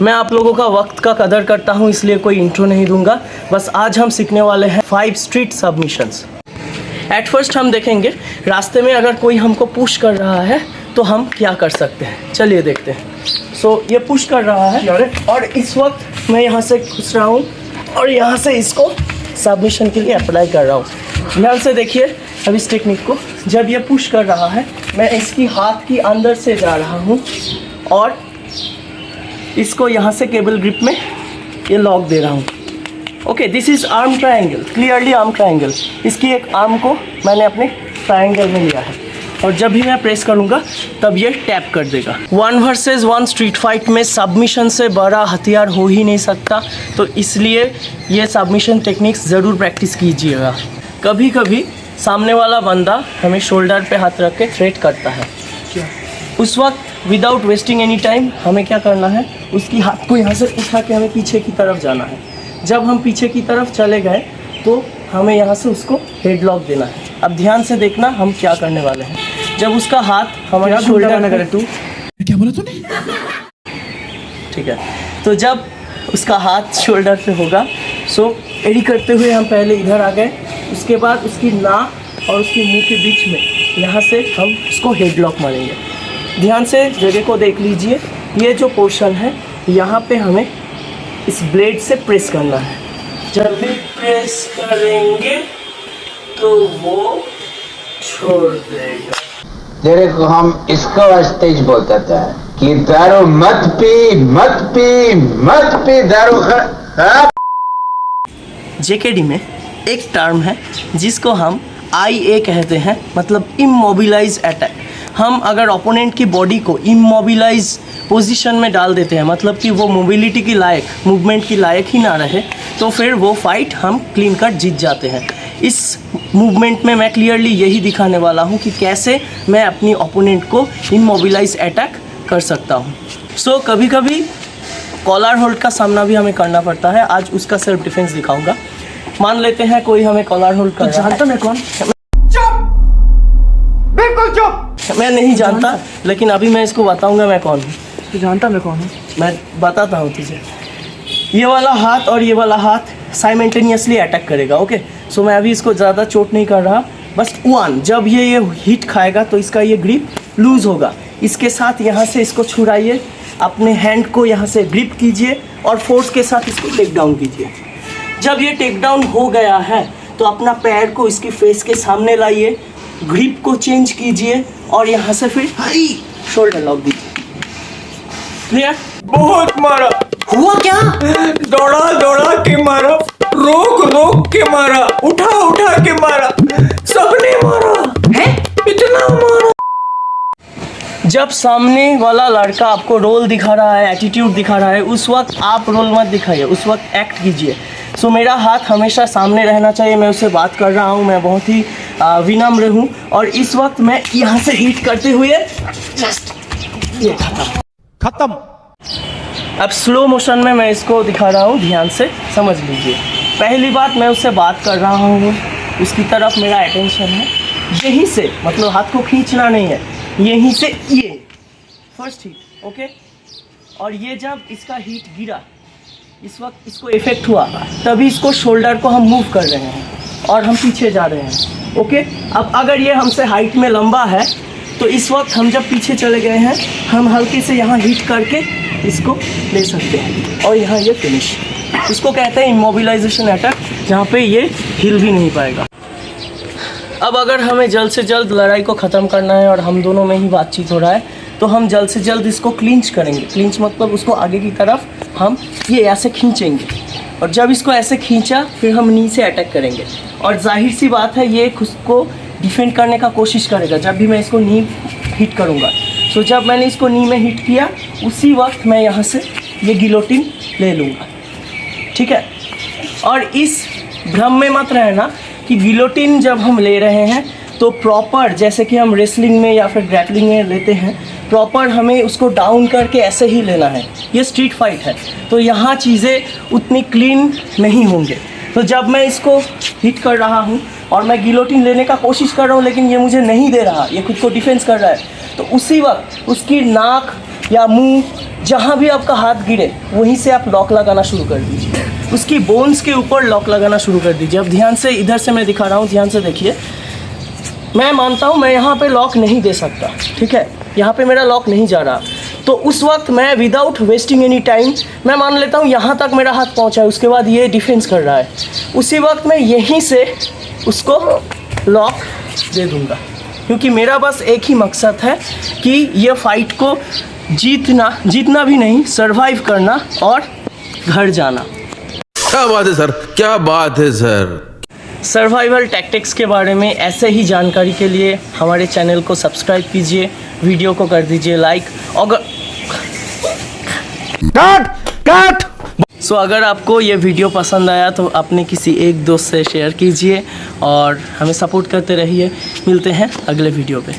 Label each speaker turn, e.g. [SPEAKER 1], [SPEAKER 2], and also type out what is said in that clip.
[SPEAKER 1] मैं आप लोगों का वक्त का कदर करता हूँ, इसलिए कोई इंट्रो नहीं दूंगा। बस आज हम सीखने वाले हैं 5 स्ट्रीट सबमिशंस। एट फर्स्ट हम देखेंगे रास्ते में अगर कोई हमको पुश कर रहा है तो हम क्या कर सकते हैं। चलिए देखते हैं। ये पुश कर रहा है और इस वक्त मैं यहाँ से घुस रहा हूँ और यहाँ से इसको सबमिशन के लिए अप्लाई कर रहा हूँ। ध्यान से देखिए अब इस टेक्निक को। जब ये पुश कर रहा है मैं इसकी हाथ की अंदर से जा रहा हूँ और इसको यहाँ से केबल ग्रिप में ये लॉक दे रहा हूँ। Okay, this is arm triangle, clearly arm triangle. इसकी एक आर्म को मैंने अपने ट्रायंगल में लिया है और जब भी मैं प्रेस करूँगा तब ये टैप कर देगा। 1 वर्सेस 1 स्ट्रीट फाइट में सबमिशन से बड़ा हथियार हो ही नहीं सकता, तो इसलिए ये सबमिशन टेक्निक्स ज़रूर प्रैक्टिस कीजिएगा। कभी कभी सामने वाला बंदा हमें शोल्डर पे हाथ रख के थ्रेट करता है, उस वक्त विदाउट वेस्टिंग एनी टाइम हमें क्या करना है, उसकी हाथ को यहाँ से उठा के हमें पीछे की तरफ जाना है। जब हम पीछे की तरफ चले गए तो हमें यहाँ से उसको हेडलॉक देना है। अब ध्यान से देखना हम क्या करने वाले हैं। जब उसका हाथ हमारे शोल्डर में करे, तू क्या बोला तूने? ठीक है, तो जब उसका हाथ शोल्डर पे होगा एडी करते हुए हम पहले इधर आ गए, उसके बाद उसकी नाक और उसके मुंह के बीच में यहाँ से हम उसको हेडलॉक मारेंगे। ध्यान से जगह को देख लीजिए, ये जो पोर्शन है यहाँ पे हमें इस ब्लेड से प्रेस करना है। जब भी प्रेस करेंगे तो वो छोड़ देगा।
[SPEAKER 2] तेरे को हम इसको स्टेज बोलते थे कि दारू मत पी दारू
[SPEAKER 1] जेकेडी में एक टर्म है जिसको हम IA कहते हैं, मतलब इमोबिलाइज अटैक। हम अगर ओपोनेंट की बॉडी को इमोबिलाइज पोजीशन में डाल देते हैं, मतलब कि वो मोबिलिटी की लायक, मूवमेंट की लायक ही ना रहे, तो फिर वो फाइट हम क्लीन कट जीत जाते हैं। इस मूवमेंट में मैं क्लियरली यही दिखाने वाला हूँ कि कैसे मैं अपनी ओपोनेंट को इमोबिलाइज अटैक कर सकता हूँ। कभी कभी कॉलर होल्ड का सामना भी हमें करना पड़ता है। आज उसका सेल्फ डिफेंस दिखाऊंगा। मान लेते हैं कोई हमें कॉलर होल्ड कर रहा है। जानता मैं कौन? चुप, बिल्कुल चुप। मैं नहीं जानता, लेकिन अभी मैं इसको बताऊंगा मैं कौन हूँ। तू जानता मैं कौन हूँ? मैं बताता हूँ तुझे। ये वाला हाथ और ये वाला हाथ साइमल्टेनियसली अटैक करेगा। ओके, मैं अभी इसको ज़्यादा चोट नहीं कर रहा, बस 1 जब ये हिट खाएगा तो इसका ये ग्रिप लूज़ होगा। इसके साथ यहाँ से इसको छुड़ाइए, अपने हैंड को यहाँ से ग्रिप कीजिए और फोर्स के साथ इसको टेक डाउन कीजिए। जब ये टेक डाउन हो गया है तो अपना पैर को इसकी फेस के सामने लाइए, ग्रिप को चेंज कीजिए और यहाँ से फिर शोल्डर लॉक दीजिए। क्लियर?
[SPEAKER 3] बहुत मारा।
[SPEAKER 1] हुआ क्या?
[SPEAKER 3] दौड़ा के मारा, रोक के मारा, उठा के मारा, सबने मारा है, इतना मारा।
[SPEAKER 1] जब सामने वाला लड़का आपको रोल दिखा रहा है, एटीट्यूड दिखा रहा है, उस वक्त आप रोल मत दिखाइए, उस वक्त एक्ट कीजिए। मेरा हाथ हमेशा सामने रहना चाहिए। मैं उससे बात कर रहा हूँ, मैं बहुत ही विनम्र हूँ और इस वक्त मैं यहाँ से हिट करते हुए जस्ट ये खत्म। अब स्लो मोशन में मैं इसको दिखा रहा हूँ, ध्यान से समझ लीजिए। पहली बात, मैं उससे बात कर रहा हूँ, उसकी तरफ मेरा अटेंशन है, यहीं से, मतलब हाथ को खींचना नहीं है, यहीं से ये फर्स्ट हिट। ओके, और ये जब इसका हिट गिरा, इस वक्त इसको इफेक्ट हुआ, तभी इसको शोल्डर को हम मूव कर रहे हैं और हम पीछे जा रहे हैं। ओके, अब अगर ये हमसे हाइट में लंबा है तो इस वक्त हम जब पीछे चले गए हैं, हम हल्के से यहाँ हिट करके इसको ले सकते हैं और यहाँ ये फिनिश। इसको कहते हैं इमोबिलाइजेशन अटैक, जहाँ पे ये हिल भी नहीं पाएगा। अब अगर हमें जल्द से जल्द लड़ाई को ख़त्म करना है और हम दोनों में ही बातचीत हो रहा है, तो हम जल्द से जल्द इसको क्लिंच करेंगे। क्लिंच मतलब उसको आगे की तरफ हम ये ऐसे खींचेंगे और जब इसको ऐसे खींचा फिर हम नी से अटैक करेंगे और जाहिर सी बात है ये खुद को डिफेंड करने का कोशिश करेगा जब भी मैं इसको नी हिट करूँगा। जब मैंने इसको नी में हिट किया, उसी वक्त मैं यहाँ से ये गिलोटिन ले लूँगा। ठीक है, और इस भ्रम में मत रहना कि गिलोटिन जब हम ले रहे हैं तो प्रॉपर, जैसे कि हम रेसलिंग में या फिर ग्रैपलिंग में लेते हैं, प्रॉपर हमें उसको डाउन करके ऐसे ही लेना है। ये स्ट्रीट फाइट है, तो यहाँ चीज़ें उतनी क्लीन नहीं होंगे। तो जब मैं इसको हिट कर रहा हूँ और मैं गिलोटिन लेने का कोशिश कर रहा हूँ, लेकिन ये मुझे नहीं दे रहा, ये खुद को डिफेंस कर रहा है, तो उसी वक्त उसकी नाक या मुंह जहाँ भी आपका हाथ गिरे वहीं से आप लॉक लगाना शुरू कर दीजिए, उसकी बोन्स के ऊपर लॉक लगाना शुरू कर दीजिए। अब ध्यान से, इधर से मैं दिखा रहा हूँ, ध्यान से देखिए। मैं मानता हूँ मैं यहाँ पे लॉक नहीं दे सकता, ठीक है, यहाँ पे मेरा लॉक नहीं जा रहा, तो उस वक्त मैं विदाउट वेस्टिंग एनी टाइम मैं मान लेता हूँ यहाँ तक मेरा हाथ पहुँचा है, उसके बाद ये डिफेंस कर रहा है, उसी वक्त मैं यहीं से उसको लॉक दे दूँगा, क्योंकि मेरा बस एक ही मकसद है कि ये फाइट को जीतना भी नहीं, सरवाइव करना और घर जाना।
[SPEAKER 4] क्या बात है सर, क्या बात है सर।
[SPEAKER 1] सर्वाइवल टैक्टिक्स के बारे में ऐसे ही जानकारी के लिए हमारे चैनल को सब्सक्राइब कीजिए, वीडियो को कर दीजिए लाइक। अगर आपको ये वीडियो पसंद आया तो अपने किसी एक दोस्त से शेयर कीजिए और हमें सपोर्ट करते रहिए। मिलते हैं अगले वीडियो पे।